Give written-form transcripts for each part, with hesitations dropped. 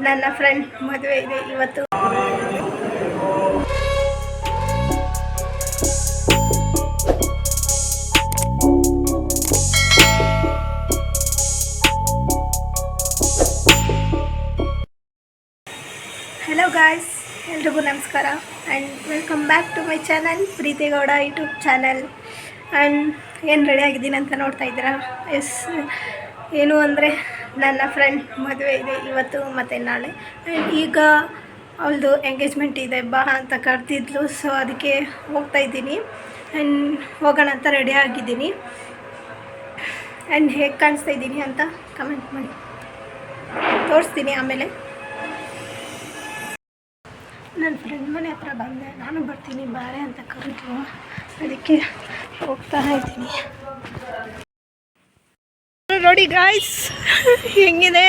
ನನ್ನ ಫ್ರೆಂಡ್ ಮದುವೆ ಇದೆ ಇವತ್ತು. ಹಲೋ ಗಾಯ್ಸ್, ಎಲ್ರಿಗೂ ನಮಸ್ಕಾರ and welcome back to my channel Preethi Gowda YouTube channel. And ಏನು ರೆಡಿ ಆಗಿದ್ದೀನಿ ಅಂತ ನೋಡ್ತಾ ಇದ್ದೀರಾ? ಎಸ್, ಏನು ಅಂದರೆ ನನ್ನ ಫ್ರೆಂಡ್ ಮದುವೆ ಇದೆ ಇವತ್ತು ಮತ್ತು ನಾಳೆ. ಆ್ಯಂಡ್ ಈಗ ಅವಳದು ಎಂಗೇಜ್ಮೆಂಟ್ ಇದೆ, ಬಾ ಅಂತ ಕರೆದಿದ್ಲು. ಸೊ ಅದಕ್ಕೆ ಹೋಗ್ತಾ ಇದ್ದೀನಿ ಆ್ಯಂಡ್ ಹೋಗೋಣ ಅಂತ ರೆಡಿ ಆಗಿದ್ದೀನಿ. ಆ್ಯಂಡ್ ಹೇಗೆ ಕಾಣಿಸ್ತಾ ಇದ್ದೀನಿ ಅಂತ ಕಮೆಂಟ್ ಮಾಡಿ, ತೋರಿಸ್ತೀನಿ ಆಮೇಲೆ. ನನ್ನ ಫ್ರೆಂಡ್ ಮನೆ ಹತ್ರ ಬಂದೆ, ನಾನು ಬರ್ತೀನಿ ಬಾರೆ ಅಂತ ಕರೆದ್ರು, ಅದಕ್ಕೆ ಹೋಗ್ತಾ ಇದ್ದೀನಿ. ನೋಡಿ ಗಾಯ್ಸ್ ಹೆಂಗಿದೆ.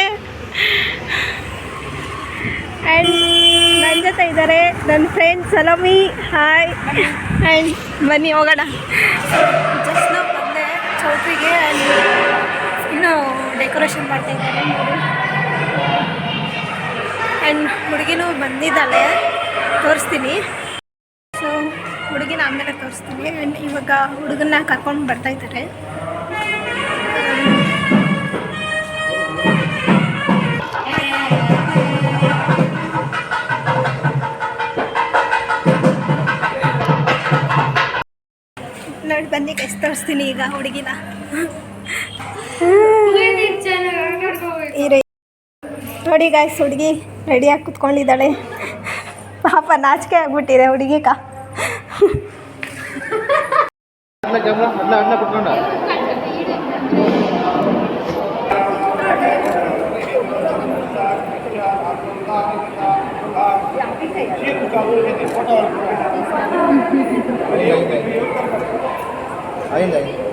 ಆ್ಯಂಡ್ ನನ್ನ ಜೊತೆ ಇದ್ದಾರೆ ನನ್ನ ಫ್ರೆಂಡ್ ಸಲಮಿ. ಹಾಯ್. ಆ್ಯಂಡ್ ಬನ್ನಿ ಹೋಗೋಣ. ಜಸ್ಟ್ ನಾವು ಬಂದೆ ಚೌಟ್ರಿಗೆ, ಆ್ಯಂಡ್ ಇನ್ನೂ ಡೆಕೋರೇಷನ್ ಮಾಡ್ತಾಯಿದ್ದಾರೆ ನೋಡಿ. ಆ್ಯಂಡ್ ಹುಡುಗಿನೂ ಬಂದಿದ್ದಾಳೆ, ತೋರಿಸ್ತೀನಿ. ಸೊ ಹುಡುಗಿನ ಆಮೇಲೆ ತೋರಿಸ್ತೀನಿ. ಆ್ಯಂಡ್ ಇವಾಗ ಹುಡುಗನ್ನ ಕರ್ಕೊಂಡು ಬರ್ತಾಯಿದ್ದಾರೆ. ನೋಡಿ ಬನ್ನಿ ಎಷ್ಟು ತೋರಿಸ್ತೀನಿ ಈಗ ಹುಡುಗಿನ. ನೋಡಿ ಗಾಯ್ಸ್, ಹುಡುಗಿ ರೆಡಿಯಾಗಿ ಕುತ್ಕೊಂಡಿದ್ದಾಳೆ. ಪಾಪ ನಾಚಿಕೆ ಆಗ್ಬಿಟ್ಟಿದೆ ಹುಡುಗಿಗ. ಐದು